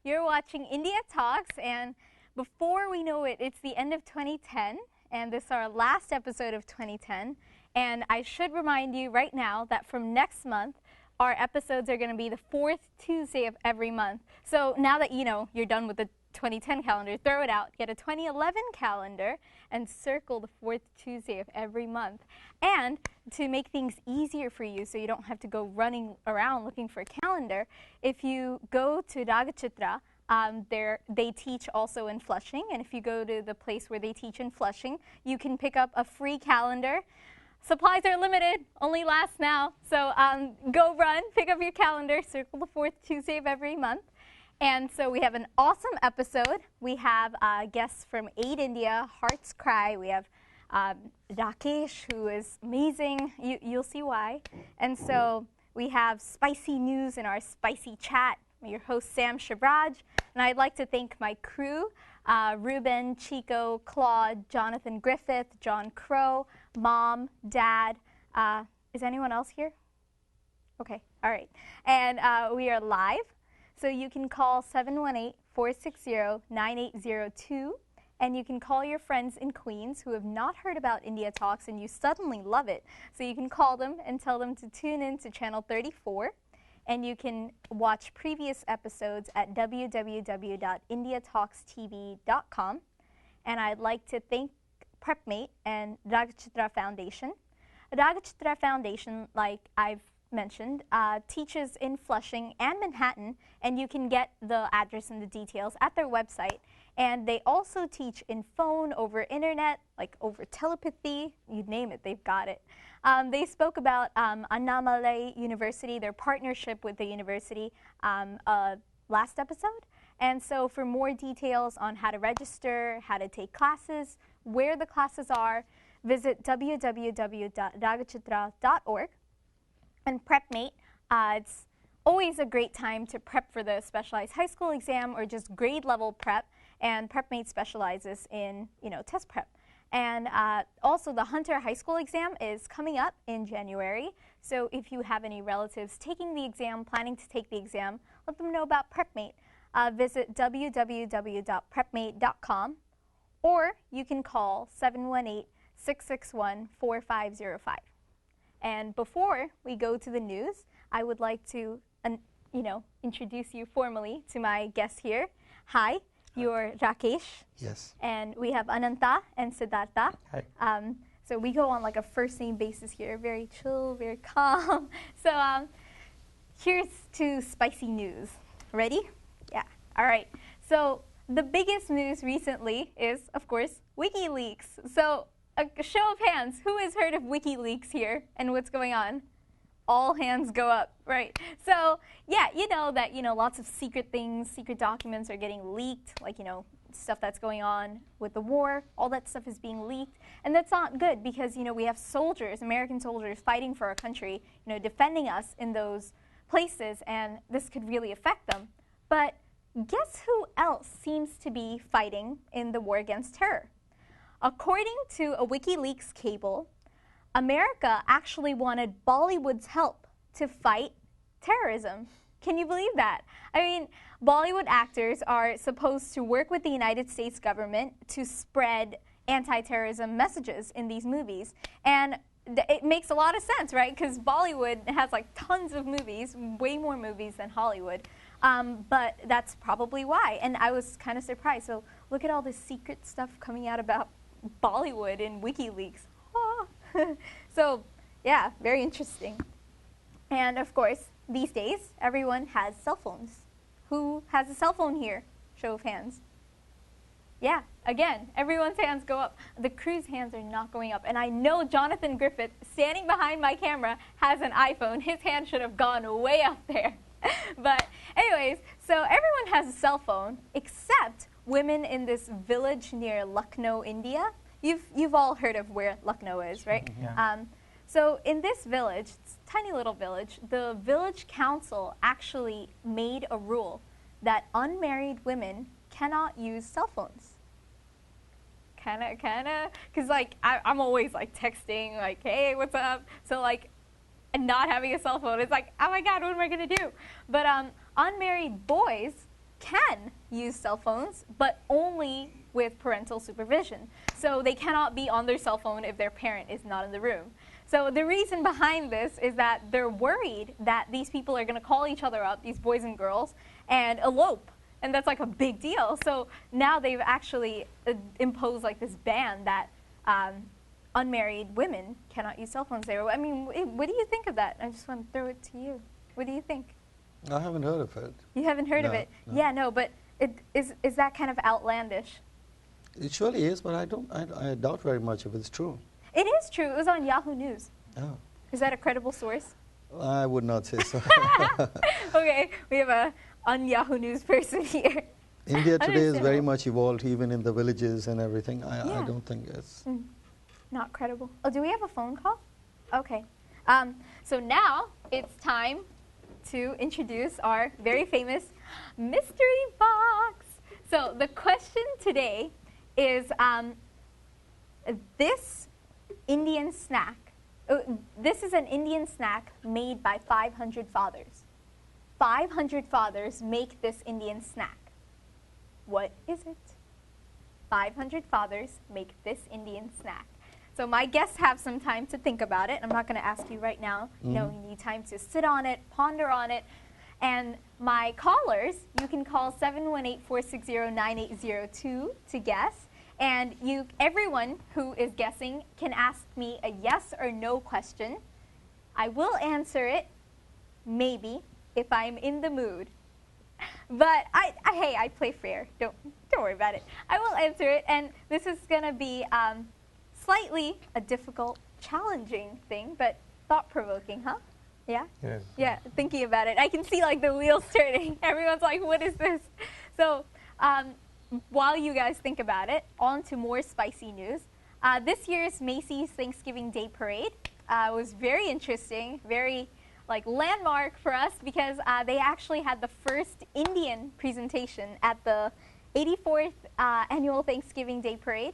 You're watching India Talks, and before we know it, it's the end of 2010, and this is our last episode of 2010. And I should remind you right now that from next month, our episodes are going to be the fourth Tuesday of every month. So now that you're done with the 2010 calendar, throw it out, get a 2011 calendar, and circle the fourth Tuesday of every month. And to make things easier for you so you don't have to go running around looking for a calendar, if you go to Ragachitra, they teach also in Flushing, and if you go to the place where they teach in Flushing, you can pick up a free calendar. Supplies are limited, only last now, so go run, pick up your calendar, circle the fourth Tuesday of every month. And so we have an awesome episode. We have guests from Aid India, Hearts Cry. We have Rakesh, who is amazing. You'll see why. And so we have spicy news in our spicy chat. I'm your host, Sam Shivraj. And I'd like to thank my crew, Ruben, Chico, Claude, Jonathan Griffith, John Crow, Mom, Dad. Is anyone else here? Okay, all right. And we are live. So you can call 718-460-9802, and you can call your friends in Queens who have not heard about India Talks and you suddenly love it. So you can call them and tell them to tune in to channel 34, and you can watch previous episodes at www.indiatalkstv.com. And I'd like to thank PrepMate and Ragachitra Foundation. Ragachitra Foundation, like I've mentioned, teaches in Flushing and Manhattan, and you can get the address and the details at their website. And they also teach in phone, over internet, like over telepathy, you name it, they've got it. They spoke about Annamalai University, their partnership with the university last episode. And so for more details on how to register, how to take classes, where the classes are, visit www.ragachitra.org. And PrepMate, it's always a great time to prep for the specialized high school exam or just grade level prep. And PrepMate specializes in, test prep. And also the Hunter High School exam is coming up in January. So if you have any relatives taking the exam, planning to take the exam, let them know about PrepMate. Visit www.prepmate.com, or you can call 718-661-4505. And before we go to the news, I would like to, introduce you formally to my guests here. Hi, you're Rakesh. Yes. And we have Ananta and Siddhartha. Hi. So we go on like a first name basis here, very chill, very calm. So here's to spicy news. Ready? Yeah. All right. So the biggest news recently is, of course, WikiLeaks. So a show of hands, who has heard of WikiLeaks here and what's going on? All hands go up, right? So yeah, lots of secret things, secret documents are getting leaked, like, stuff that's going on with the war, all that stuff is being leaked. And that's not good because, we have soldiers, American soldiers fighting for our country, defending us in those places, and this could really affect them. But guess who else seems to be fighting in the war against terror? According to a WikiLeaks cable, America actually wanted Bollywood's help to fight terrorism. Can you believe that? I mean, Bollywood actors are supposed to work with the United States government to spread anti-terrorism messages in these movies. And it makes a lot of sense, right? Because Bollywood has like tons of movies, way more movies than Hollywood. But that's probably why. And I was kind of surprised. So look at all this secret stuff coming out about Bollywood in WikiLeaks. Oh. So yeah, very interesting. And of course, these days, everyone has cell phones. Who has a cell phone here? Show of hands. Yeah, again, everyone's hands go up. The crew's hands are not going up. And I know Jonathan Griffith, standing behind my camera, has an iPhone. His hand should have gone way up there. But anyways, so everyone has a cell phone except women in this village near Lucknow, India. You've all heard of where Lucknow is, right? Yeah. So in this village, it's a tiny little village, the village council actually made a rule that unmarried women cannot use cell phones. Kinda, because like I'm always like texting, like, hey, what's up? So like, not having a cell phone, it's like, oh my God, what am I gonna do? But unmarried boys can use cell phones, but only with parental supervision. So they cannot be on their cell phone if their parent is not in the room. So the reason behind this is that they're worried that these people are going to call each other up, these boys and girls, and elope. And that's like a big deal. So now they've actually imposed like this ban that unmarried women cannot use cell phones there. I mean, what do you think of that? I just want to throw it to you. What do you think? I haven't heard of it. You haven't heard of it? No. Yeah, no, but is that kind of outlandish? It surely is, but I doubt very much if it's true. It is true. It was on Yahoo News. Oh. Is that a credible source? I would not say so. Okay, we have a un-Yahoo News person here. India today is very much evolved, even in the villages and everything. I don't think it's... Not credible. Oh, do we have a phone call? Okay. So now it's time to introduce our very famous mystery box. So the question today is this Indian snack. This is an Indian snack made by 500 fathers. 500 fathers make this Indian snack. What is it? 500 fathers make this Indian snack. So my guests have some time to think about it. I'm not going to ask you right now. You know, you need time to sit on it, ponder on it. And my callers, you can call 718-460-9802 to guess. And everyone who is guessing can ask me a yes or no question. I will answer it, maybe, if I'm in the mood. But hey, I play fair. Don't worry about it. I will answer it, and this is going to be slightly a difficult, challenging thing, but thought-provoking, huh? Yeah? Yes. Yeah, thinking about it. I can see like the wheels turning. Everyone's like, what is this? So while you guys think about it, on to more spicy news. This year's Macy's Thanksgiving Day Parade was very interesting, very like landmark for us because they actually had the first Indian presentation at the 84th Annual Thanksgiving Day Parade.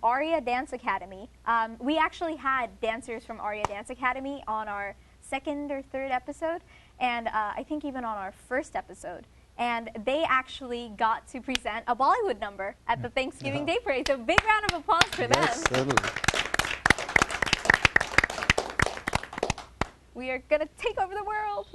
Arya Dance Academy. We actually had dancers from Arya Dance Academy on our second or third episode, and I think even on our first episode. And they actually got to present a Bollywood number at the Thanksgiving Day Parade. So big round of applause for them. Yes, certainly. We are going to take over the world.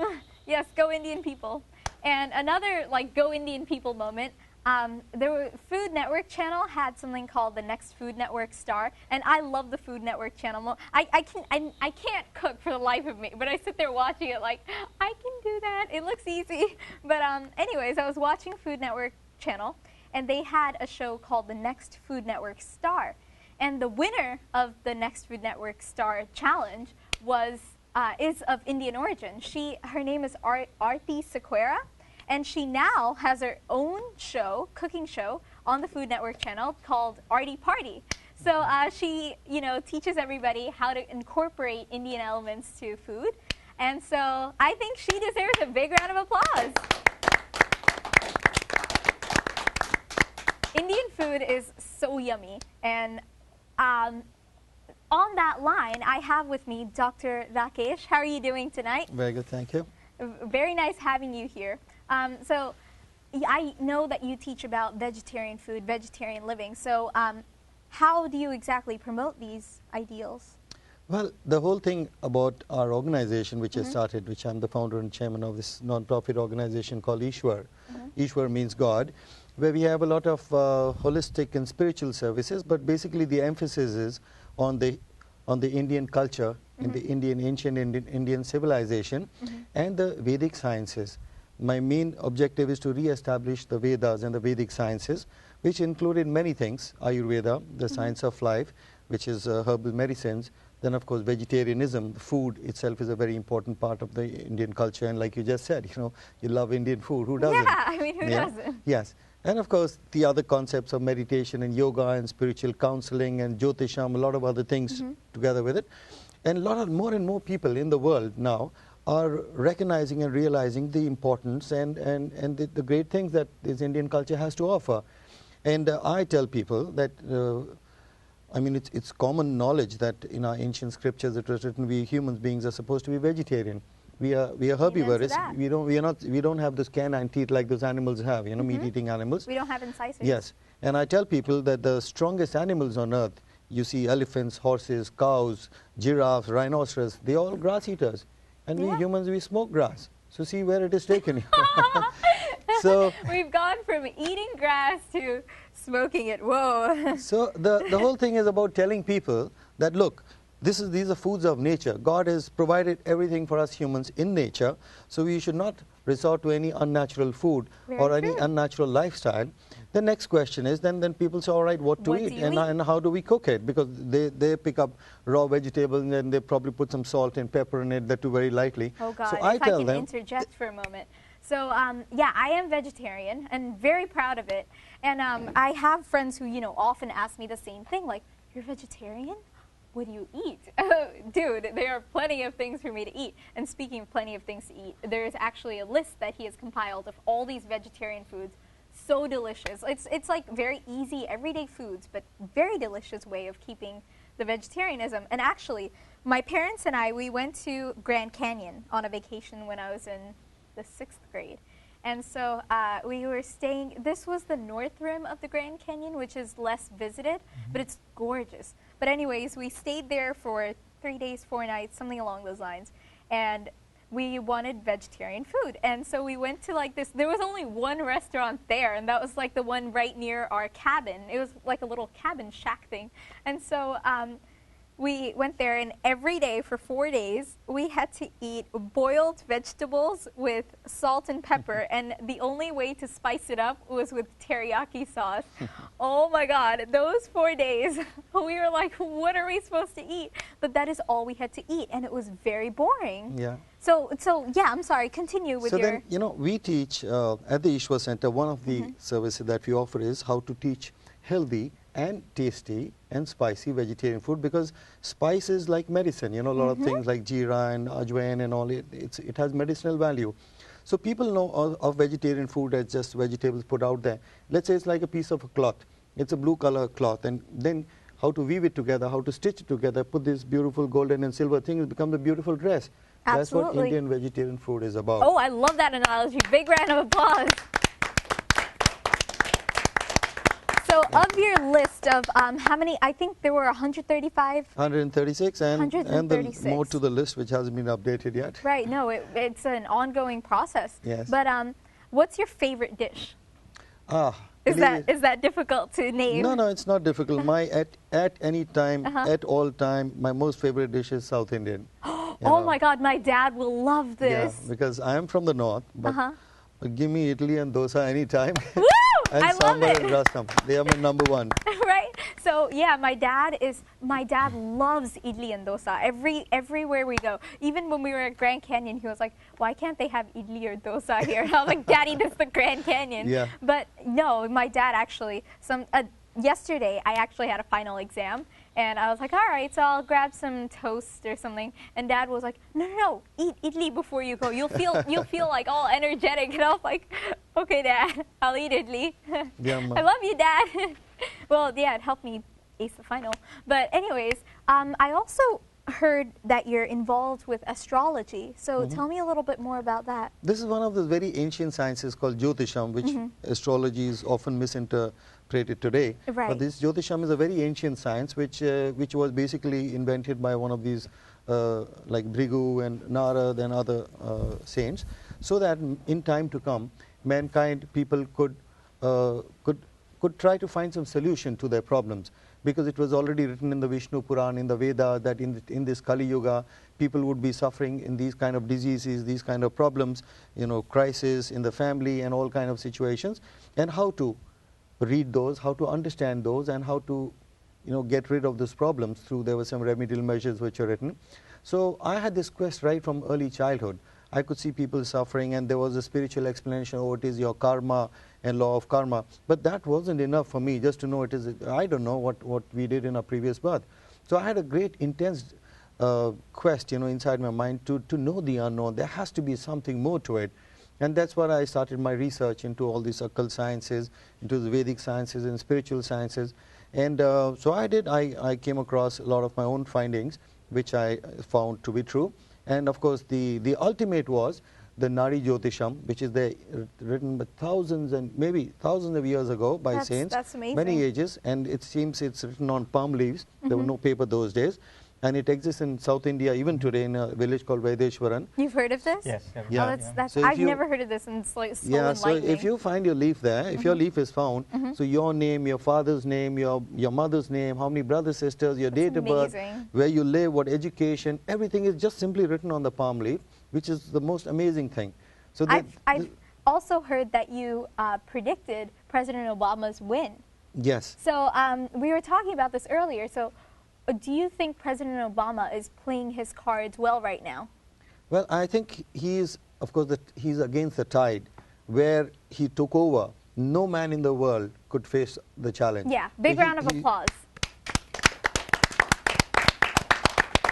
Yes, go Indian people. And another like go Indian people moment, Food Network channel had something called the Next Food Network Star, and I love the Food Network channel. I can't cook for the life of me, but I sit there watching it like, I can do that. It looks easy. But anyways, I was watching Food Network channel, and they had a show called the Next Food Network Star. And the winner of the Next Food Network Star challenge is of Indian origin. Her name is Aarti Sequeira. And she now has her own show, cooking show, on the Food Network channel called Aarti Party. So she, teaches everybody how to incorporate Indian elements to food. And so I think she deserves a big round of applause. Indian food is so yummy. And on that line, I have with me Dr. Rakesh. How are you doing tonight? Very good, thank you. Very nice having you here. So I know that you teach about vegetarian food, vegetarian living. So how do you exactly promote these ideals? Well, the whole thing about our organization, which I started, which I'm the founder and chairman of this non-profit organization called Ishwar. Ishwar means God, where we have a lot of holistic and spiritual services, but basically the emphasis is on the Indian culture, in the ancient Indian civilization, and the Vedic sciences. My main objective is to re-establish the Vedas and the Vedic sciences, which included many things: Ayurveda, the science of life, which is herbal medicines. Then, of course, vegetarianism. The food itself is a very important part of the Indian culture, and like you just said, you love Indian food. Who doesn't? Yeah, I mean, who doesn't? Yes. And of course, the other concepts of meditation and yoga and spiritual counseling and Jyotisham, a lot of other things together with it. And more and more people in the world now are recognizing and realizing the importance and the great things that this Indian culture has to offer. And I tell people that, it's common knowledge that in our ancient scriptures it was written we human beings are supposed to be vegetarian. we are Amen to herbivores. that. We don't have those canine teeth like those animals have. You know, meat-eating animals. We don't have incisors. Yes, and I tell people that the strongest animals on earth, you see elephants, horses, cows, giraffes, rhinoceros, they're all grass eaters. And we Yeah. humans, we smoke grass. So see where it has taken you. So, We've gone from eating grass to smoking it. Whoa. so the whole thing is about telling people that, look, these are foods of nature. God has provided everything for us humans in nature, so we should not resort to any unnatural food Very or any true. unnatural lifestyle. The next question is then people say, all right, what to What do eat you and, eat? and how do we cook it? Because they pick up raw vegetables and then they probably put some salt and pepper in it, that too very lightly. Oh God, So if I I tell can them, interject for a moment. So yeah, I am vegetarian and very proud of it. And I have friends who, often ask me the same thing, like, you're vegetarian? What do you eat? Dude, there are plenty of things for me to eat. And speaking of plenty of things to eat, there is actually a list that he has compiled of all these vegetarian foods. So delicious. It's like very easy, everyday foods, but very delicious way of keeping the vegetarianism. And actually, my parents and we went to Grand Canyon on a vacation when I was in the 6th grade. And so we were staying, this was the north rim of the Grand Canyon, which is less visited, but it's gorgeous. But anyways, we stayed there for 3 days, 4 nights, something along those lines. And we wanted vegetarian food. And so we went to like this, there was only one restaurant there, and that was like the one right near our cabin. It was like a little cabin shack thing. And so we went there, and every day for 4 days, we had to eat boiled vegetables with salt and pepper, and the only way to spice it up was with teriyaki sauce. Oh my God, those 4 days, we were like, what are we supposed to eat? But that is all we had to eat, and it was very boring. yeah. So yeah, I'm sorry, continue with So your... then, we teach at the Ishwar Center, one of the services that we offer is how to teach healthy and tasty and spicy vegetarian food, because spice is like medicine, a lot of things like jeera and ajwain and all, it has medicinal value. So people know of vegetarian food as just vegetables put out there. Let's say it's like a piece of a cloth. It's a blue color cloth, and then how to weave it together, how to stitch it together, put this beautiful golden and silver thing, it becomes a beautiful dress. That's what Absolutely. Indian vegetarian food is about. Oh, I love that analogy. Big round of applause. So of your list of how many, I think there were 135. 136 and the 136. more to the list which hasn't been updated yet. Right, no, it's an ongoing process. Yes. But what's your favorite dish? Is Is that difficult to name? No, it's not difficult. At any time, at all time, my most favorite dish is South Indian. Oh my God, my dad will love this. Yeah, because I am from the north, but give me idli and dosa anytime. Woo! And I love sambar it. and rasam. They are my number one. Right? So yeah, my dad loves idli and dosa. Everywhere we go. Even when we were at Grand Canyon, he was like, why can't they have idli or dosa here? And I was like, Daddy, this is the Grand Canyon. Yeah. But no, my dad actually, yesterday I actually had a final exam, and I was like, all right, so I'll grab some toast or something. And Dad was like, no, eat idli before you go. You'll feel like all energetic. And I was like, okay, Dad, I'll eat idli. Yeah, I love you, Dad. Well, yeah, it helped me ace the final. But anyways, I also heard that you're involved with astrology. So tell me a little bit more about that. This is one of the very ancient sciences called Jyotisham, which astrology is often misinterpreted today. Right. But this Jyotisham is a very ancient science which was basically invented by one of these like Bhrigu and Narad and other saints, so that in time to come, mankind, people could try to find some solution to their problems. Because it was already written in the Vishnu Puran, in the Veda, that in this Kali Yuga, people would be suffering in these kind of diseases, these kind of problems, crisis in the family and all kind of situations, and how to read those, how to understand those, and how to, get rid of those problems through, there were some remedial measures which were written. So I had this quest right from early childhood. I could see people suffering, and there was a spiritual explanation, it is your karma and law of karma. But that wasn't enough for me just to know it is, I don't know what we did in our previous birth. So I had a great intense quest, inside my mind to know the unknown. There has to be something more to it. And that's why I started my research into all these occult sciences, into the Vedic sciences and spiritual sciences. And so I came across a lot of my own findings, which I found to be true. And of course, the ultimate was the Nari Jyotisham, which is written by thousands and maybe thousands of years ago by saints, that's amazing. many ages, and it seems it's written on palm leaves. There were no paper those days. And it exists in South India even today in a village called Vedeshwaran. You've heard of this? Yes. Yeah. Oh, that's So if I've you- never heard of this, and it's like so Yeah, so enlightening. if you find your leaf there, if your leaf is found, so your name, your father's name, your mother's name, how many brothers, sisters, your date of birth, amazing. where you live, what education, everything is just simply written on the palm leaf, which is the most amazing thing. So I've also heard that you predicted President Obama's win. yes. So we were talking about this earlier. So do you think President Obama is playing his cards well right now? Well, I think he's, of course, he's against the tide. Where he took over, no man in the world could face the challenge. Yeah, big So round of applause.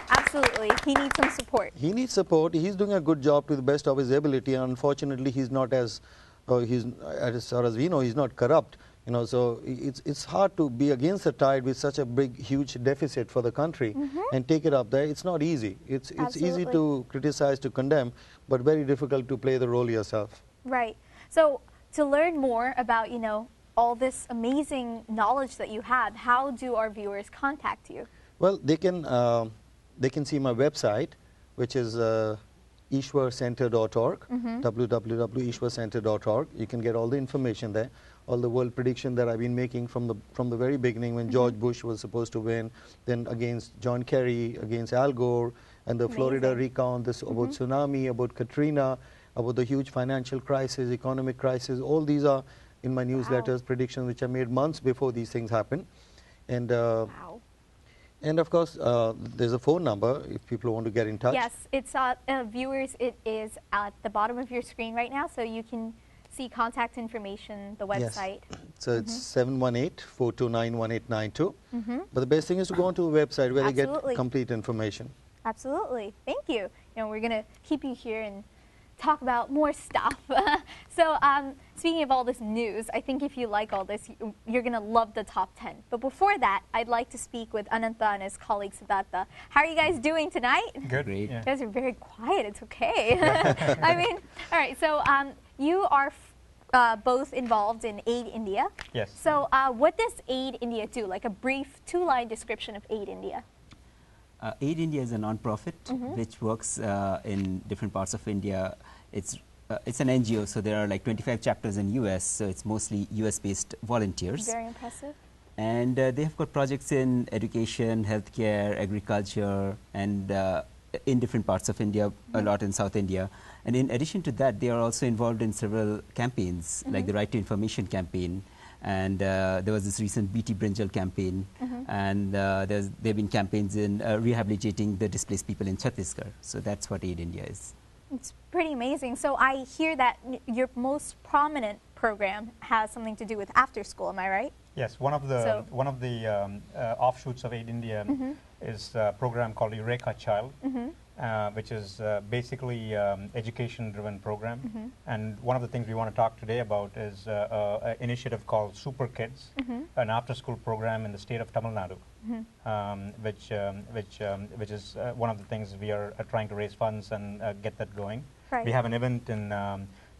Absolutely, he needs some support. He needs support. He's doing a good job to the best of his ability. And unfortunately, he's not as far as we know, he's not corrupt. You know, so it's hard to be against the tide with such a big, huge deficit for the country and take it up there. It's not easy. It's easy Absolutely. to criticize, to condemn, but very difficult to play the role yourself. Right. So to learn more about, all this amazing knowledge that you have, how do our viewers contact you? Well, they can see my website, which is ishwarcenter.org, www.ishwarcenter.org. You can get all the information there, all the world prediction that I've been making from the very beginning when George Bush was supposed to win, then against John Kerry, against Al Gore, and the Florida Amazing. recount, this about tsunami, about Katrina, about the huge financial crisis, economic crisis. All these are in my newsletters, predictions which I made months before these things happen. And Wow. and of course, there's a phone number if people want to get in touch. Yes, it's viewers. It is at the bottom of your screen right now, so you can see contact information, the Yes. website. So it's 718-429-1892. But the best thing is to go onto the website where they Absolutely. get complete information. Absolutely. Thank you. We're going to keep you here and talk about more stuff. So speaking of all this news, I think if you like all this, you're going to love the top 10. But before that, I'd like to speak with Ananta and his colleague Siddhartha. How are you guys doing tonight? Good. Great. Yeah. You guys are very quiet. It's okay. I mean, all right. So you are both involved in Aid India. Yes. So what does Aid India do? Like a brief two-line description of Aid India. Aid India is a non-profit which works in different parts of India. It's an NGO, so there are like 25 chapters in US, so it's mostly US-based volunteers. Very impressive. And they have got projects in education, healthcare, agriculture, and in different parts of India, a lot in South India. And in addition to that, they are also involved in several campaigns, like the Right to Information campaign. And there was this recent BT Brinjal campaign, and there have been campaigns in rehabilitating the displaced people in Chhattisgarh. So that's what Aid India is. It's pretty amazing. So I hear that your most prominent program has something to do with after school. Am I right? Yes, one of the So- offshoots of Aid India is a program called Eureka Child, which is basically education-driven program. And one of the things we want to talk today about is an initiative called Super Kids, an after-school program in the state of Tamil Nadu, which is one of the things we are trying to raise funds and get that going. Right. We have an event in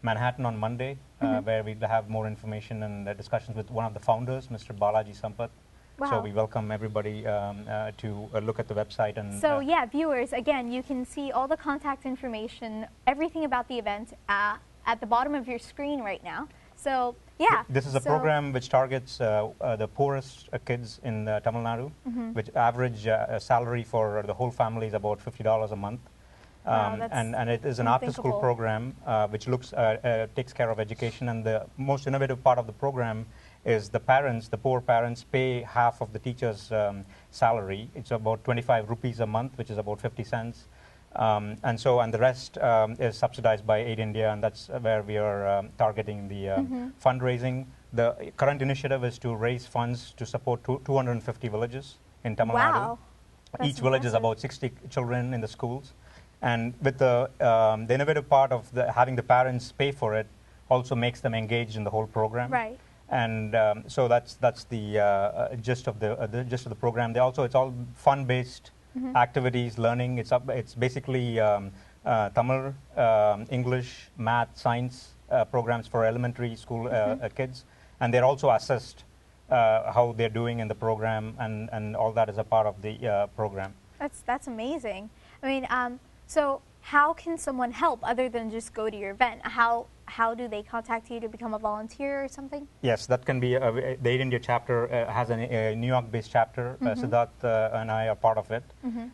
Manhattan on Monday, where we'll have more information and discussions with one of the founders, Mr. Balaji Sampath. So Wow. we welcome everybody to look at the website. And So yeah, viewers, again, you can see all the contact information, everything about the event at the bottom of your screen right now. So yeah. this is a so- program which targets the poorest kids in Tamil Nadu, which average salary for the whole family is about $50 a month. Wow, that's And it is an after-school unthinkable. program which takes care of education. And the most innovative part of the program is the parents, the poor parents, pay half of the teacher's salary. It's about 25 rupees a month, which is about 50 cents. And the rest is subsidized by Aid India, and that's where we are targeting the fundraising. The current initiative is to raise funds to support 250 villages in Tamil Nadu. Wow. That's Each village is impressive. about 60 children in the schools. And with the innovative part of having the parents pay for it also makes them engaged in the whole program. Right. And so that's the gist of the program. It's all fun-based activities, learning. It's basically Tamil, English, math, science programs for elementary school kids, and they're also assessed how they're doing in the program, and all that is a part of the program. That's amazing. I mean, so how can someone help other than just go to your event? How do they contact you to become a volunteer or something? Yes, that can be. The Aid India chapter has a New York-based chapter. Siddharth and I are part of it,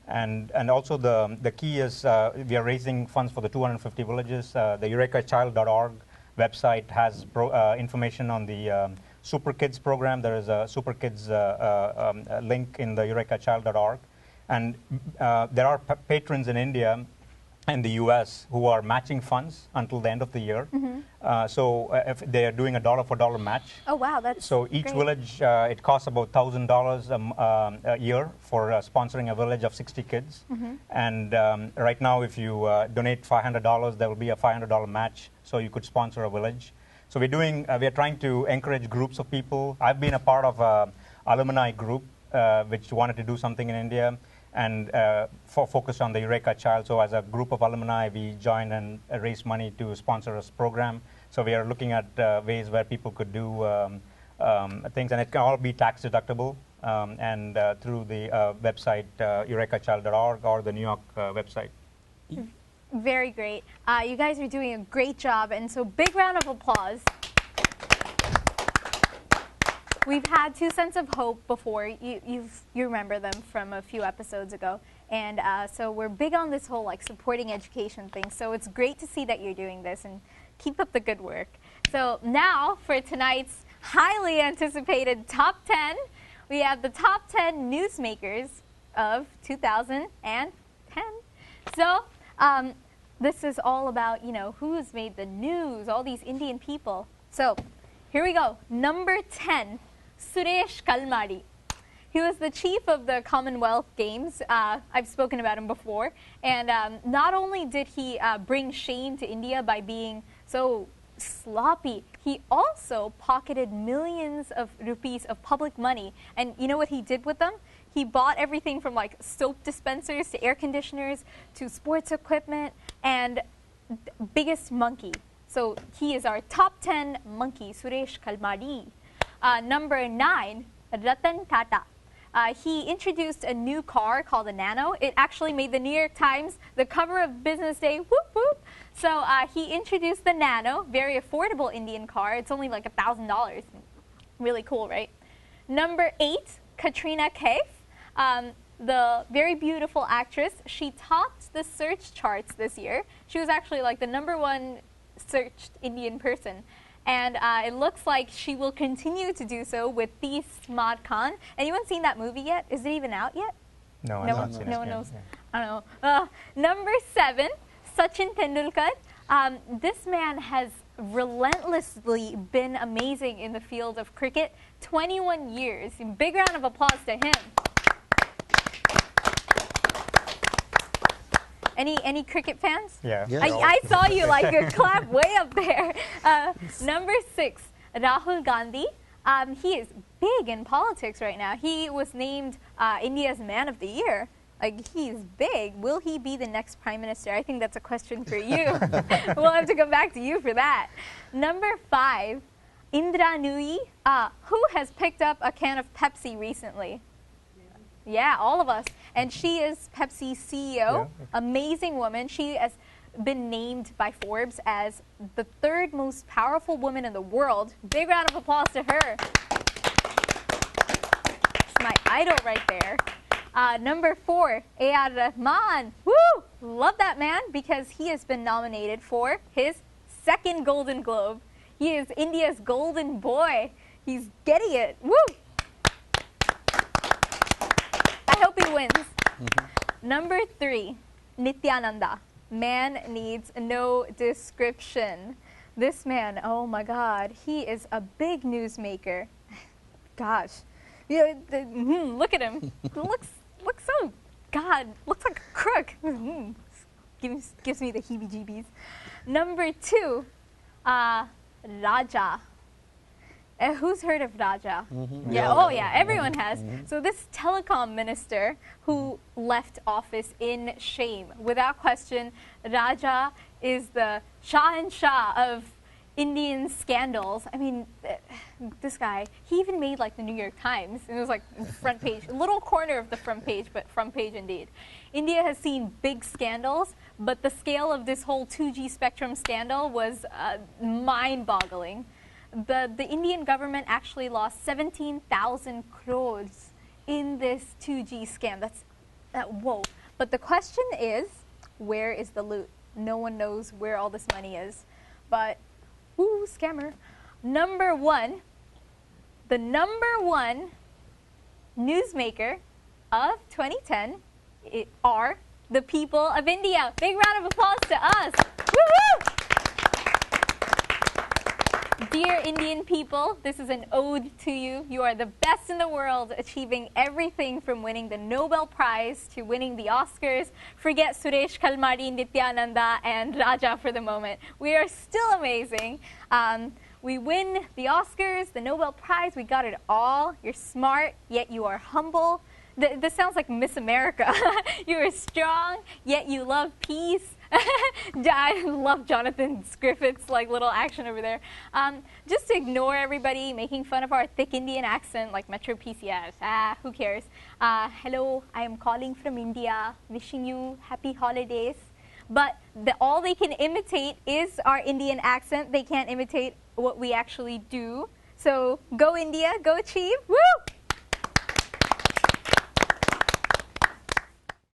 and also the key is we are raising funds for the 250 villages. The EurekaChild.org website has information on the Super Kids program. There is a Super Kids link in the EurekaChild.org, and there are patrons in India and the U.S. who are matching funds until the end of the year. So if they are doing a dollar for dollar match. Oh wow, that's so each great. village it costs about $1,000 a year for sponsoring a village of 60 kids. And right now, if you donate $500, there will be a $500 match. So you could sponsor a village. So we are trying to encourage groups of people. I've been a part of an alumni group which wanted to do something in India, and focused on the Eureka Child. So as a group of alumni, we joined and raised money to sponsor this program. So we are looking at ways where people could do things, and it can all be tax deductible, and through the website EurekaChild.org or the New York website. Very great. You guys are doing a great job, and so big round of applause. We've had Two Cents of Hope before. You remember them from a few episodes ago. And so we're big on this whole like supporting education thing. So it's great to see that you're doing this, and keep up the good work. So now for tonight's highly anticipated top 10, we have the top 10 newsmakers of 2010. So this is all about, who's made the news, all these Indian people. So here we go. Number 10. Suresh Kalmadi. He was the chief of the Commonwealth Games. I've spoken about him before. And not only did he bring shame to India by being so sloppy, he also pocketed millions of rupees of public money. And you know what he did with them? He bought everything from like soap dispensers to air conditioners to sports equipment, and biggest monkey. So he is our top 10 monkey, Suresh Kalmadi. Number 9, Ratan Tata. He introduced a new car called the Nano. It actually made the New York Times the cover of Business Day. Whoop, whoop. So he introduced the Nano, very affordable Indian car. It's only like $1,000. Really cool, right? Number 8, Katrina Kaif. The very beautiful actress. She topped the search charts this year. She was actually like the #1 searched Indian person. And it looks like she will continue to do so with Tees Smart Khan. Anyone seen that movie yet? Is it even out yet? No, No I've one- not seen no it one yet. knows. Yeah. I don't know. Number 7, Sachin Tendulkar. This man has relentlessly been amazing in the field of cricket. 21 years. Big round of applause to him. Any cricket fans? Yeah. Yeah. I saw you like your clap way up there. Number 6, Rahul Gandhi. He is big in politics right now. He was named India's Man of the Year. Like, he's big. Will he be the next prime minister? I think that's a question for you. We'll have to come back to you for that. Number 5, Indra Nui. Who has picked up a can of Pepsi recently? Yeah, all of us. And she is Pepsi's CEO. Yeah. Amazing woman. She has been named by Forbes as the 3rd most powerful woman in the world. Big round of applause to her. It's my idol right there. Number 4, A.R. Rahman. Woo! Love that man because he has been nominated for his 2nd Golden Globe. He is India's golden boy. He's getting it. Woo! I hope he wins. Number 3, Nityananda. Man needs no description. This man, oh my God, he is a big newsmaker. Gosh, look at him. looks so, God, looks like a crook. Gives me the heebie-jeebies. Number 2, Raja. Who's heard of Raja? Mhm. Yeah. Yeah. Oh, yeah. Everyone has. So this telecom minister who left office in shame, without question, Raja is the Shah and Shah of Indian scandals. I mean, this guy, he even made like the New York Times. It was like front page, a little corner of the front page, but front page indeed. India has seen big scandals, but the scale of this whole 2G spectrum scandal was mind-boggling. The Indian government actually lost 17,000 crores in this 2G scam. That's whoa. But the question is, where is the loot? No one knows where all this money is. But woo, scammer. The number one newsmaker of 2010 are the people of India. Big round of applause to us. Woo-hoo! Dear Indian people, this is an ode to you. You are the best in the world, achieving everything from winning the Nobel Prize to winning the Oscars. Forget Suresh Kalmadi, Nityananda, and Raja for the moment. We are still amazing. We win the Oscars, the Nobel Prize. We got it all. You're smart, yet you are humble. This sounds like Miss America. You are strong, yet you love peace. I love Jonathan Griffith's like little action over there. Just to ignore everybody making fun of our thick Indian accent like Metro PCS. Who cares? Hello, I am calling from India, wishing you happy holidays. But all they can imitate is our Indian accent. They can't imitate what we actually do. So go India, go achieve. Woo!